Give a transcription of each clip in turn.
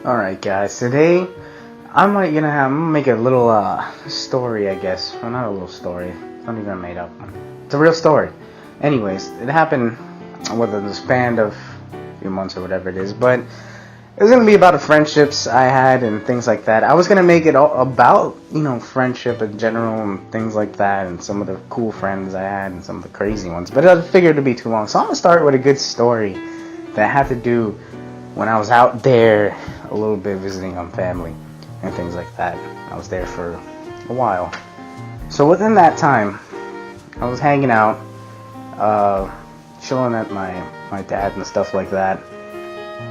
Alright guys, today I'm gonna make a little story, I guess. Well, not a little story. It's not even a made up one. It's a real story. Anyways, it happened within the span of a few months or whatever it is, but it was gonna be about the friendships I had and things like that. I was gonna make it all about, friendship in general and things like that, and some of the cool friends I had and some of the crazy ones, but I figured it'd be too long. So I'm gonna start with a good story that had to do when I was out there a little bit visiting on family and things like that. I was there for a while. So within that time, I was hanging out, chilling at my dad and stuff like that.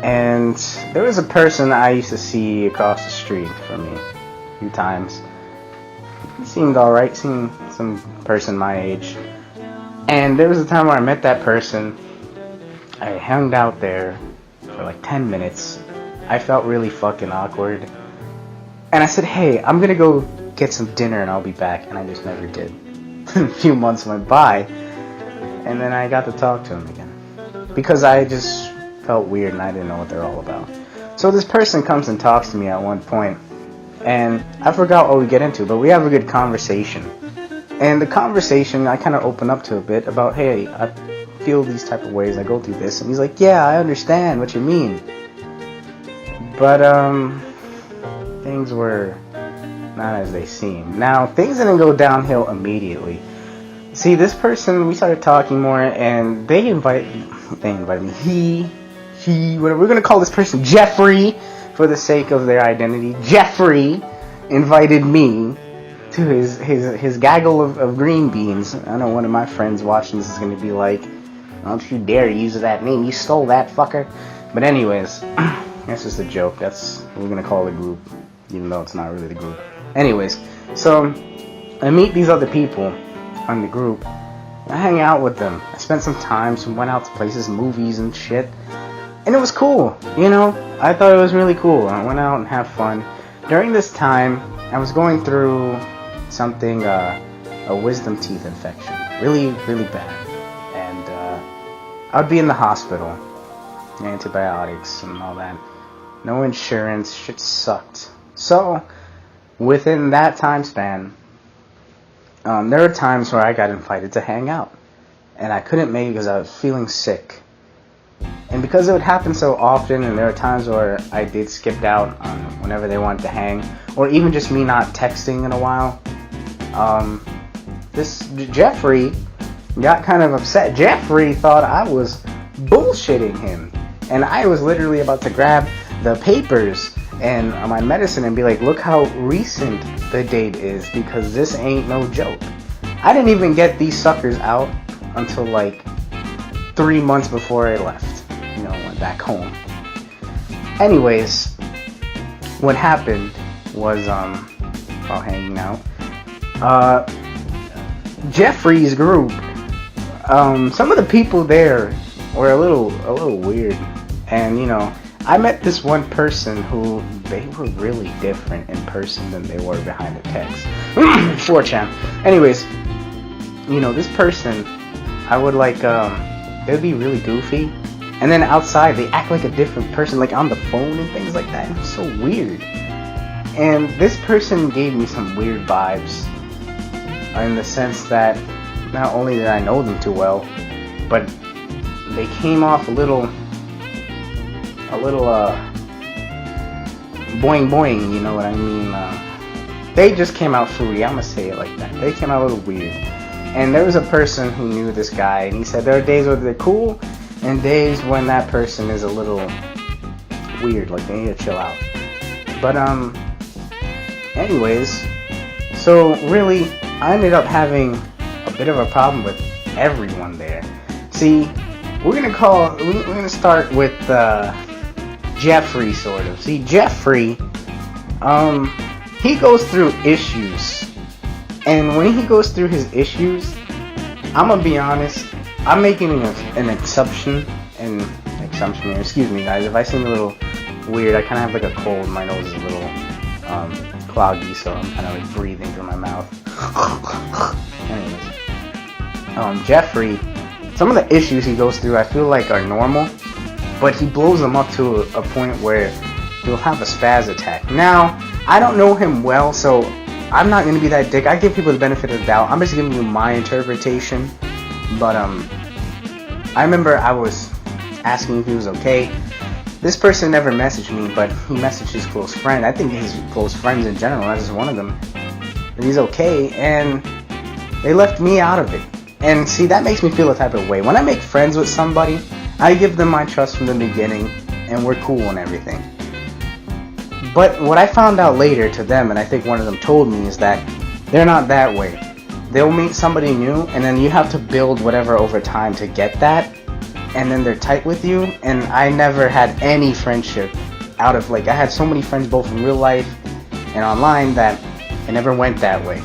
And there was a person I used to see across the street from me a few times. He seemed alright, seemed some person my age. And there was a time where I met that person. I hung out there for like 10 minutes. I felt really fucking awkward. And I said, hey, I'm gonna go get some dinner and I'll be back. And I just never did. A few months went by. And then I got to talk to him again. Because I just felt weird and I didn't know what they're all about. So this person comes and talks to me at one point. And I forgot what we get into, but we have a good conversation. And the conversation I kind of open up to a bit about, hey, I feel these type of ways, I go through this. And he's like, yeah, I understand what you mean. But things were not as they seemed. Now, things didn't go downhill immediately. See, this person, we started talking more, and they invited me. He, whatever, we're going to call this person Jeffrey, for the sake of their identity. Jeffrey invited me to his gaggle of green beans. I know one of my friends watching this is going to be like, don't you dare use that name, you stole that fucker. But anyways, that's just a joke. That's what we're going to call the group, even though it's not really the group. Anyways, so I meet these other people on the group. I hang out with them. I spent some time, so went out to places, movies and shit. And it was cool, I thought it was really cool. I went out and had fun. During this time, I was going through something, a wisdom teeth infection. Really, really bad. And I would be in the hospital. Antibiotics and all that. No insurance. Shit sucked. So, within that time span, there were times where I got invited to hang out. And I couldn't make it because I was feeling sick. And because it would happen so often, and there were times where I did skip out on whenever they wanted to hang, or even just me not texting in a while, this Jeffrey got kind of upset. Jeffrey thought I was bullshitting him. And I was literally about to grab the papers and my medicine and be like, look how recent the date is, because this ain't no joke. I didn't even get these suckers out until like 3 months before I left. Went back home. Anyways, what happened was, while hanging out, Jeffrey's group, some of the people there were a little weird. And, I met this one person who, they were really different in person than they were behind the text. 4chan. Anyways, this person, I would like, they'd be really goofy. And then outside, they act like a different person, like on the phone and things like that. It was so weird. And this person gave me some weird vibes. In the sense that, not only did I know them too well, but they came off a little boing boing, you know what I mean? They just came out fruity, I'm gonna say it like that. They came out a little weird. And there was a person who knew this guy, and he said there are days where they're cool, and days when that person is a little weird, like they need to chill out. But, anyways, so really, I ended up having a bit of a problem with everyone there. See, we're gonna start with, Jeffrey, sort of. See, Jeffrey, he goes through issues. And when he goes through his issues, I'm gonna be honest, I'm making an exception here. Excuse me, guys, if I seem a little weird. I kind of have like a cold. My nose is a little cloudy, so I'm kind of like breathing through my mouth. Anyways, Jeffrey, some of the issues he goes through, I feel like are normal, but he blows them up to a point where he'll have a spaz attack. Now, I don't know him well, so I'm not going to be that dick. I give people the benefit of the doubt. I'm just giving you my interpretation. But, I remember I was asking if he was okay. This person never messaged me, but he messaged his close friend. I think his close friends in general, not just one of them. But he's okay, and they left me out of it. And see, that makes me feel a type of way. When I make friends with somebody, I give them my trust from the beginning, and we're cool and everything. But what I found out later to them, and I think one of them told me, is that they're not that way. They'll meet somebody new, and then you have to build whatever over time to get that, and then they're tight with you. And I never had any friendship out of, like, I had so many friends both in real life and online that it never went that way.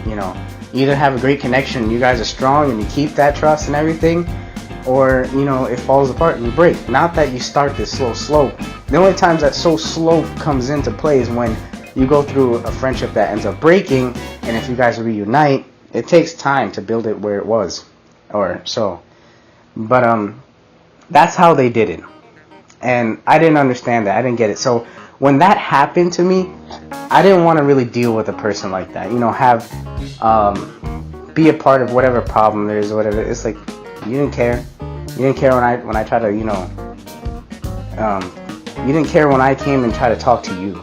You know, you either have a great connection, you guys are strong, and you keep that trust and everything, or, you know, it falls apart and you break. Not that you start this slow slope. The only times that slope comes into play is when you go through a friendship that ends up breaking, and if you guys reunite, it takes time to build it where it was, or so. But that's how they did it, and I didn't understand that. I didn't get it. So when that happened to me, I didn't want to really deal with a person like that. You know, have be a part of whatever problem there is, or whatever. It's like you didn't care. You didn't care when I try to, you know. You didn't care when I came and tried to talk to you.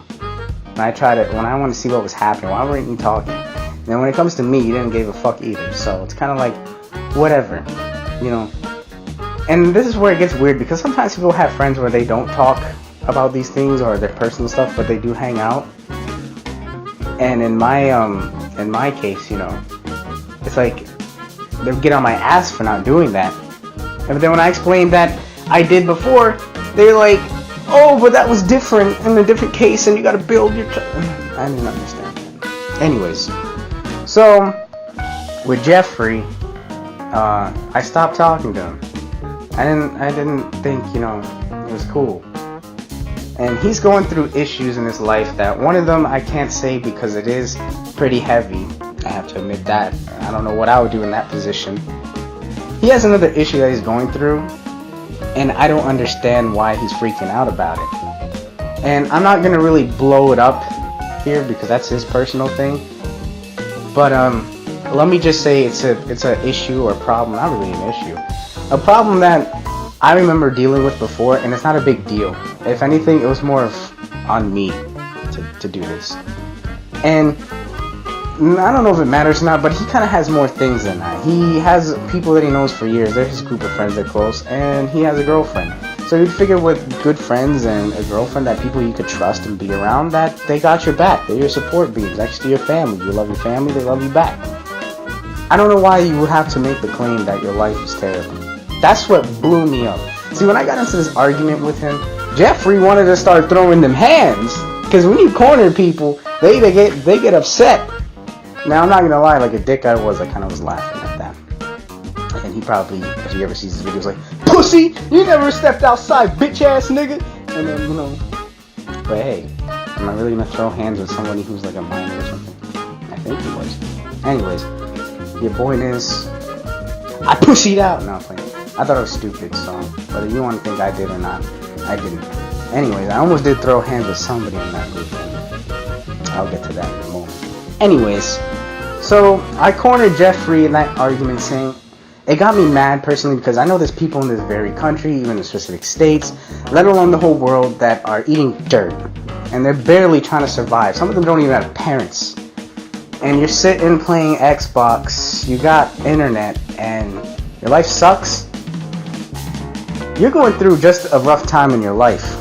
When I wanted to see what was happening, why weren't you talking? And then when it comes to me, you didn't give a fuck either. So it's kind of like, whatever, you know. And this is where it gets weird, because sometimes people have friends where they don't talk about these things or their personal stuff, but they do hang out. And in my case, you know, it's like they get on my ass for not doing that. And then when I explained that I did before, they're like, oh, but that was different in a different case, and you gotta build your I didn't understand that. Anyways, so with Jeffrey, I stopped talking to him. I didn't think, you know, it was cool. And he's going through issues in his life that one of them I can't say because it is pretty heavy. I have to admit that. I don't know what I would do in that position. He has another issue that he's going through, and I don't understand why he's freaking out about it. And I'm not gonna really blow it up here because that's his personal thing. But let me just say it's a issue or problem, not really an issue. A problem that I remember dealing with before, and it's not a big deal. If anything, it was more of on me to do this. And I don't know if it matters or not, but he kind of has more things than that. He has people that he knows for years. They're his group of friends, they're close, and he has a girlfriend. So you'd figure with good friends and a girlfriend, that people you could trust and be around, that they got your back. They're your support beams next to your family. You love your family, they love you back. I don't know why you would have to make the claim that your life is terrible. That's what blew me up. See, when I got into this argument with him, Jeffrey wanted to start throwing them hands, because when you corner people, they get upset. Now, I'm not gonna lie, like a dick I was kind of was laughing at that. And he probably, if he ever sees this video, is like, pussy, you never stepped outside, bitch ass nigga. And then, you know, but hey, am I really gonna throw hands with somebody who's like a minor or something? I think he was. Anyways, your point is, I pussied out. No, I'm playing. I thought it was stupid, so whether you want to think I did or not, I didn't. Anyways, I almost did throw hands with somebody in that group, and I'll get to that in a moment. Anyways, so I cornered Jeffrey in that argument, saying it got me mad personally because I know there's people in this very country, even in specific states, let alone the whole world, that are eating dirt, and they're barely trying to survive. Some of them don't even have parents, and you're sitting playing Xbox, you got internet, and your life sucks. You're going through just a rough time in your life,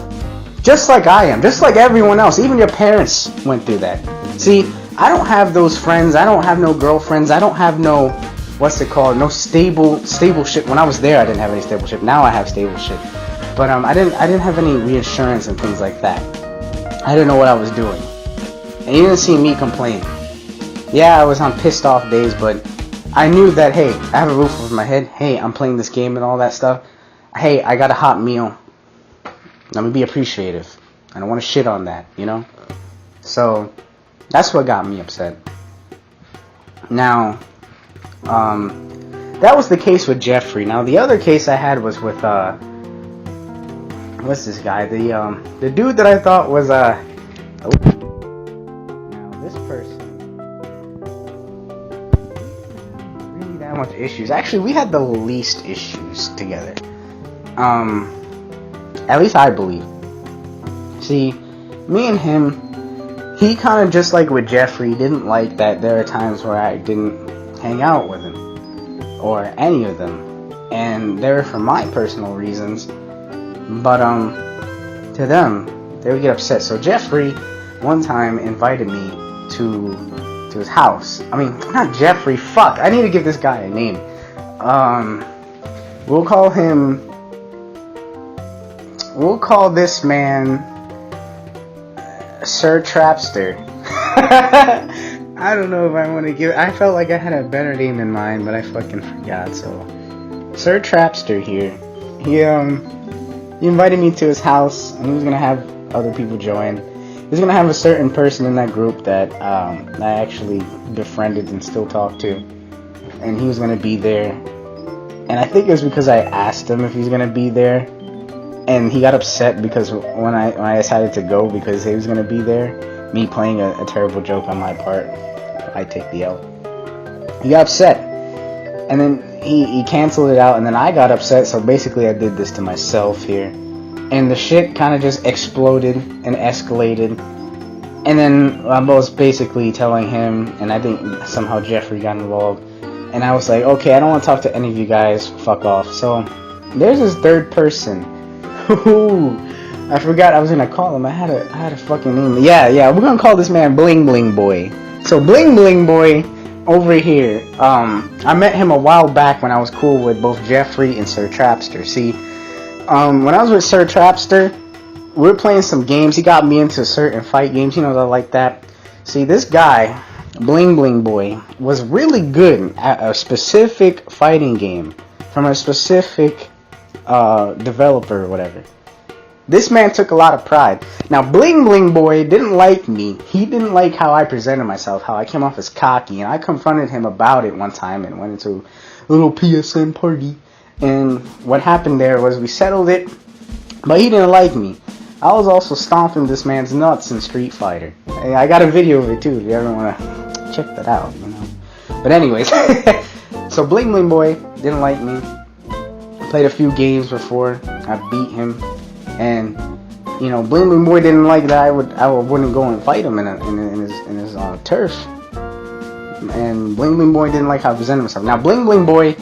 just like I am, just like everyone else. Even your parents went through that. See, I don't have those friends. I don't have no girlfriends. I don't have no, what's it called? No stable shit. When I was there, I didn't have any stable shit. Now I have stable shit. But I didn't have any reassurance and things like that. I didn't know what I was doing. And you didn't see me complain. Yeah, I was on pissed off days, but I knew that, hey, I have a roof over my head. Hey, I'm playing this game and all that stuff. Hey, I got a hot meal. Let me be appreciative. I don't want to shit on that, you know? So that's what got me upset. Now, that was the case with Jeffrey. Now, the other case I had was with what's this guy? The dude that I thought was now this person really that much issues. Actually, we had the least issues together. At least I believe. See, me and him, he kind of just like with Jeffrey, didn't like that there are times where I didn't hang out with him or any of them, and they were for my personal reasons. But to them, they would get upset. So Jeffrey, one time, invited me to his house. I mean, not Jeffrey. Fuck, I need to give this guy a name. We'll call this man Sir Trapster. I don't know if I want to give. I felt like I had a better name in mind, but I fucking forgot. So, Sir Trapster here. He invited me to his house, and he was gonna have other people join. He was gonna have a certain person in that group that I actually befriended and still talk to, and he was gonna be there. And I think it was because I asked him if he was gonna be there, and he got upset because when I decided to go because he was gonna be there, me playing a terrible joke on my part, I take the L. He got upset, and then he canceled it out, and then I got upset. So basically, I did this to myself here, and the shit kind of just exploded and escalated. And then I was basically telling him, and I think somehow Jeffrey got involved, and I was like, okay, I don't want to talk to any of you guys. Fuck off. So there's this third person. Ooh, I forgot I was gonna call him. I had a fucking name. Yeah, we're gonna call this man Bling Bling Boy. So Bling Bling Boy over here, I met him a while back when I was cool with both Jeffrey and Sir Trapster. See, when I was with Sir Trapster, we were playing some games. He got me into certain fight games, I like that. See, this guy, Bling Bling Boy, was really good at a specific fighting game from a specific developer or whatever. This man took a lot of pride. Now, Bling Bling Boy didn't like me. He didn't like how I presented myself, how I came off as cocky, and I confronted him about it one time and went into a little PSN party. And what happened there was we settled it, but he didn't like me. I was also stomping this man's nuts in Street Fighter. I got a video of it too, if you ever want to check that out, But anyways, so Bling Bling Boy didn't like me. Played a few games before. I beat him, and Bling Bling Boy didn't like that I wouldn't go and fight him in his turf. And Bling Bling Boy didn't like how I presented myself. Now Bling Bling Boy,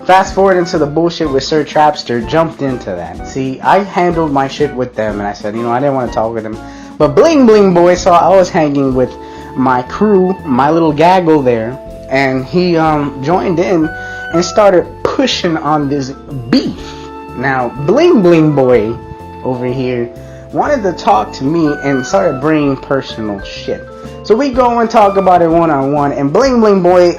fast forward into the bullshit with Sir Trapster, jumped into that. See, I handled my shit with them, and I said, I didn't want to talk with them. But Bling Bling Boy saw I was hanging with my crew, my little gaggle there, and he joined in and started pushing on this beef. Now, Bling Bling Boy over here wanted to talk to me and started bringing personal shit. So we go and talk about it one-on-one, and Bling Bling Boy,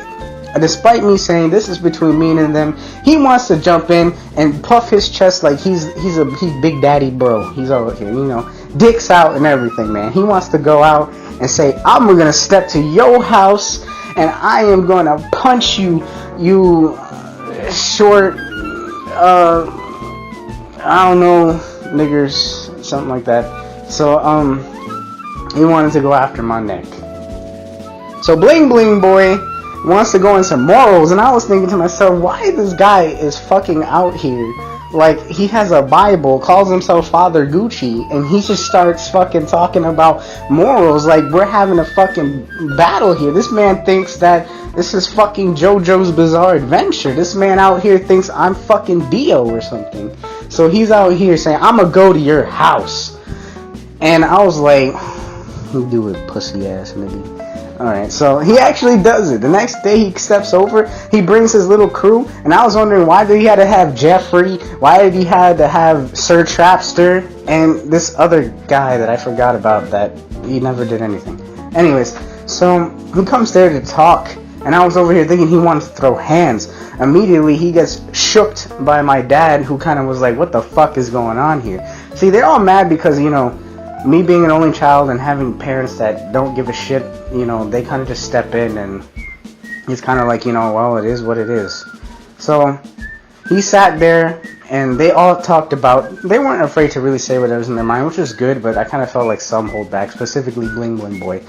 despite me saying this is between me and them, he wants to jump in and puff his chest like he's Big Daddy Bro. He's over here, dicks out and everything, man. He wants to go out and say, I'm gonna step to your house and I am gonna punch you, you short, I don't know, niggers, something like that. So, he wanted to go after my neck. So Bling Bling Boy wants to go into morals, and I was thinking to myself, why this guy is fucking out here like he has a Bible, calls himself Father Gucci, and he just starts fucking talking about morals like we're having a fucking battle here. This man thinks that this is fucking JoJo's Bizarre Adventure. This man out here thinks I'm fucking Dio or something. So he's out here saying, I'm gonna go to your house. And I was like, you do it, pussy ass nigga. Alright, so he actually does it. The next day he steps over, he brings his little crew, and I was wondering why did he have to have Jeffrey, why did he have to have Sir Trapster, and this other guy that I forgot about that he never did anything. Anyways, so he comes there to talk, and I was over here thinking he wanted to throw hands. Immediately he gets shooked by my dad, who kind of was like, what the fuck is going on here? See, they're all mad because, me being an only child and having parents that don't give a shit, they kind of just step in, and he's kind of like, well, it is what it is. So he sat there and they all talked about, they weren't afraid to really say what was in their mind, which was good, but I kind of felt like some hold back, specifically Bling Bling Boy.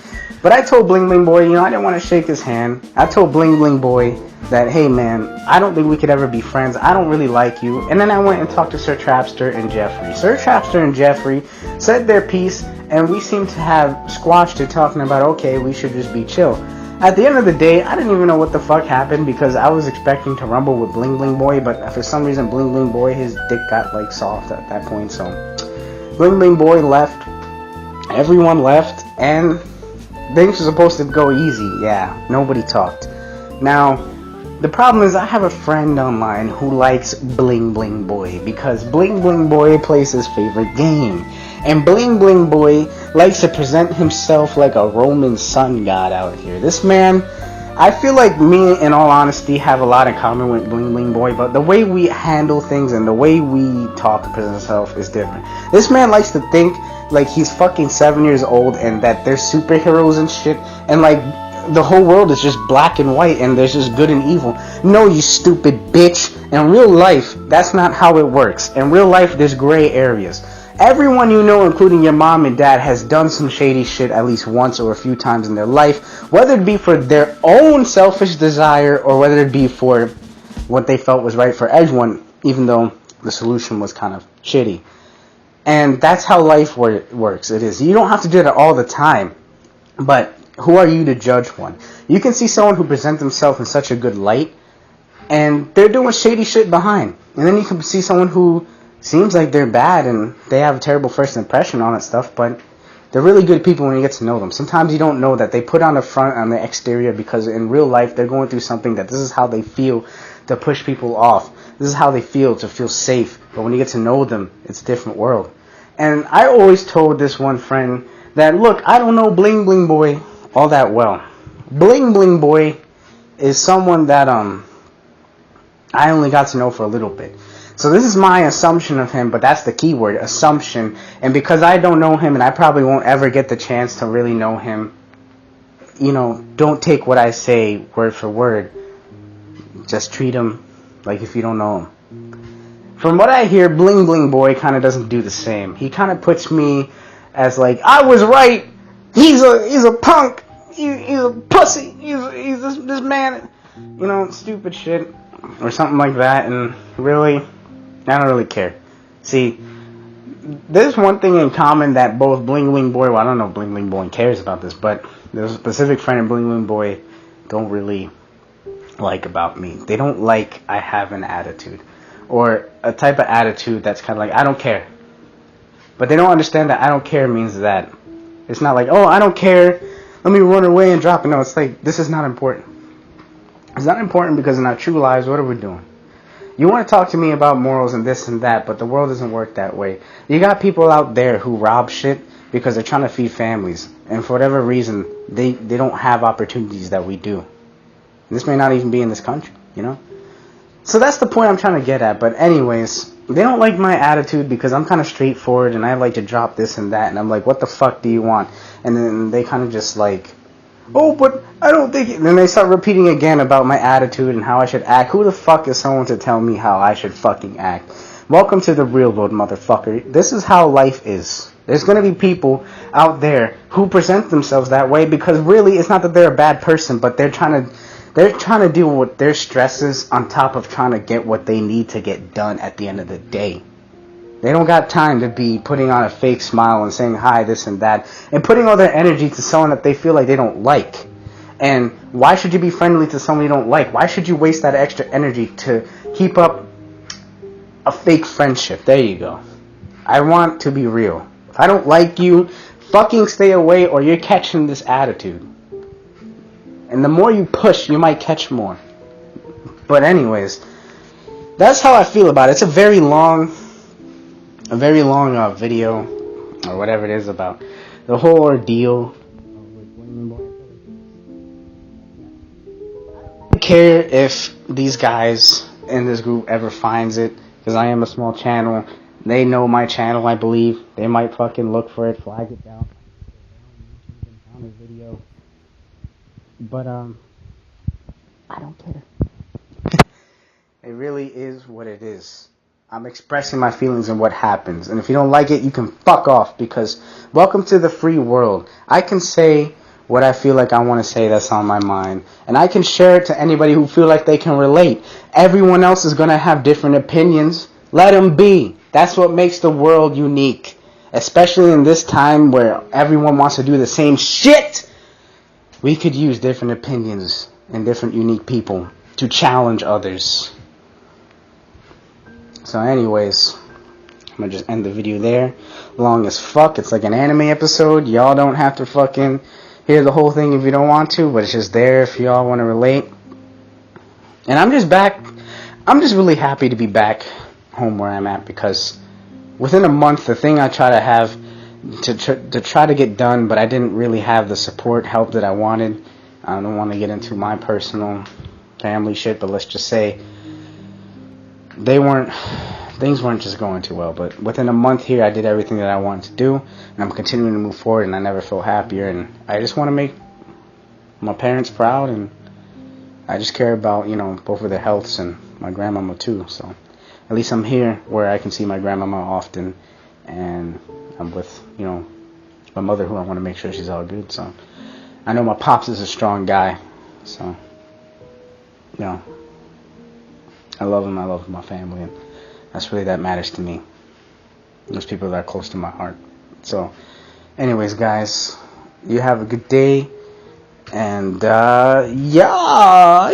But I told Bling Bling Boy, I didn't want to shake his hand. I told Bling Bling Boy that, hey man, I don't think we could ever be friends. I don't really like you. And then I went and talked to Sir Trapster and Jeffrey. Sir Trapster and Jeffrey said their piece, and we seemed to have squashed it, talking about, okay, we should just be chill. At the end of the day, I didn't even know what the fuck happened, because I was expecting to rumble with Bling Bling Boy, but for some reason Bling Bling Boy, his dick got like soft at that point, so Bling Bling Boy left, everyone left, and things were supposed to go easy. Yeah, nobody talked. Now, the problem is I have a friend online who likes Bling Bling Boy, because Bling Bling Boy plays his favorite game. And Bling Bling Boy likes to present himself like a Roman sun god out here. This man, I feel like me, in all honesty, have a lot in common with Bling Bling Boy, but the way we handle things and the way we talk to present ourselves is different. This man likes to think like he's fucking 7 years old and that they're superheroes and shit, and like the whole world is just black and white and there's just good and evil. No, you stupid bitch. In real life, that's not how it works. In real life, there's gray areas. Everyone you know, including your mom and dad, has done some shady shit at least once or a few times in their life, whether it be for their own selfish desire or whether it be for what they felt was right for everyone, even though the solution was kind of shitty. And that's how life works. It is. You don't have to do it all the time, but who are you to judge one? You can see someone who presents themselves in such a good light, and they're doing shady shit behind. And then you can see someone who seems like they're bad and they have a terrible first impression on that stuff, but they're really good people when you get to know them. Sometimes you don't know that they put on the front, on the exterior, because in real life they're going through something that this is how they feel to push people off. This is how they feel to feel safe. But when you get to know them, it's a different world. And I always told this one friend that, look, I don't know Bling Bling Boy all that well. Bling Bling Boy is someone that I only got to know for a little bit. So this is my assumption of him, but that's the key word, assumption. And because I don't know him and I probably won't ever get the chance to really know him, don't take what I say word for word. Just treat him like if you don't know him. From what I hear, Bling Bling Boy kind of doesn't do the same. He kind of puts me as like, I was right. He's a punk. He's a pussy. He's this man. Stupid shit or something like that. And really, I don't really care. See, there's one thing in common that both Bling Bling Boy, well, I don't know if Bling Bling Boy cares about this, but there's a specific friend in Bling Bling Boy don't really like about me. They don't like I have an attitude. Or a type of attitude that's kind of like, I don't care. But they don't understand that I don't care means that it's not like, oh, I don't care, let me run away and drop it. No, it's like, this is not important. It's not important because in our true lives, what are we doing? You want to talk to me about morals and this and that, but the world doesn't work that way. You got people out there who rob shit because they're trying to feed families. And for whatever reason, they don't have opportunities that we do. And this may not even be in this country, So that's the point I'm trying to get at. But anyways, they don't like my attitude because I'm kind of straightforward and I like to drop this and that. And I'm like, what the fuck do you want? And then they kind of just like, oh, but I don't think it. And then they start repeating again about my attitude and how I should act. Who the fuck is someone to tell me how I should fucking act? Welcome to the real world, motherfucker. This is how life is. There's going to be people out there who present themselves that way because really it's not that they're a bad person, but they're trying to deal with their stresses on top of trying to get what they need to get done at the end of the day. They don't got time to be putting on a fake smile and saying hi, this and that, and putting all their energy to someone that they feel like they don't like. And why should you be friendly to someone you don't like? Why should you waste that extra energy to keep up a fake friendship? There you go. I want to be real. If I don't like you, fucking stay away or you're catching this attitude. And the more you push, you might catch more. But anyways, that's how I feel about it. It's a very long video, or whatever it is, about the whole ordeal. I don't care if these guys in this group ever finds it, because I am a small channel. They know my channel, I believe. They might fucking look for it, flag it down on the video. But I don't care. It really is what it is. I'm expressing my feelings and what happens. And if you don't like it, you can fuck off, because welcome to the free world. I can say what I feel like I want to say that's on my mind. And I can share it to anybody who feel like they can relate. Everyone else is going to have different opinions. Let them be. That's what makes the world unique. Especially in this time where everyone wants to do the same shit. We could use different opinions and different unique people to challenge others. So anyways, I'm gonna just end the video there. Long as fuck. It's like an anime episode. Y'all don't have to fucking hear the whole thing if you don't want to, but it's just there if y'all want to relate. And I'm just back. I'm just really happy to be back home where I'm at, because within a month, the thing I try to have to try to get done, but I didn't really have the support, help that I wanted. I don't want to get into my personal family shit, but let's just say things weren't just going too well. But within a month here, I did everything that I wanted to do, and I'm continuing to move forward, and I never felt happier. And I just want to make my parents proud, and I just care about, both of their healths and my grandmama too. So at least I'm here where I can see my grandmama often, and I'm with, my mother, who I want to make sure she's all good. So I know my pops is a strong guy, so I love him. I love my family, and that's really that matters to me. Those people that are close to my heart. So anyways, guys, you have a good day, and yeah.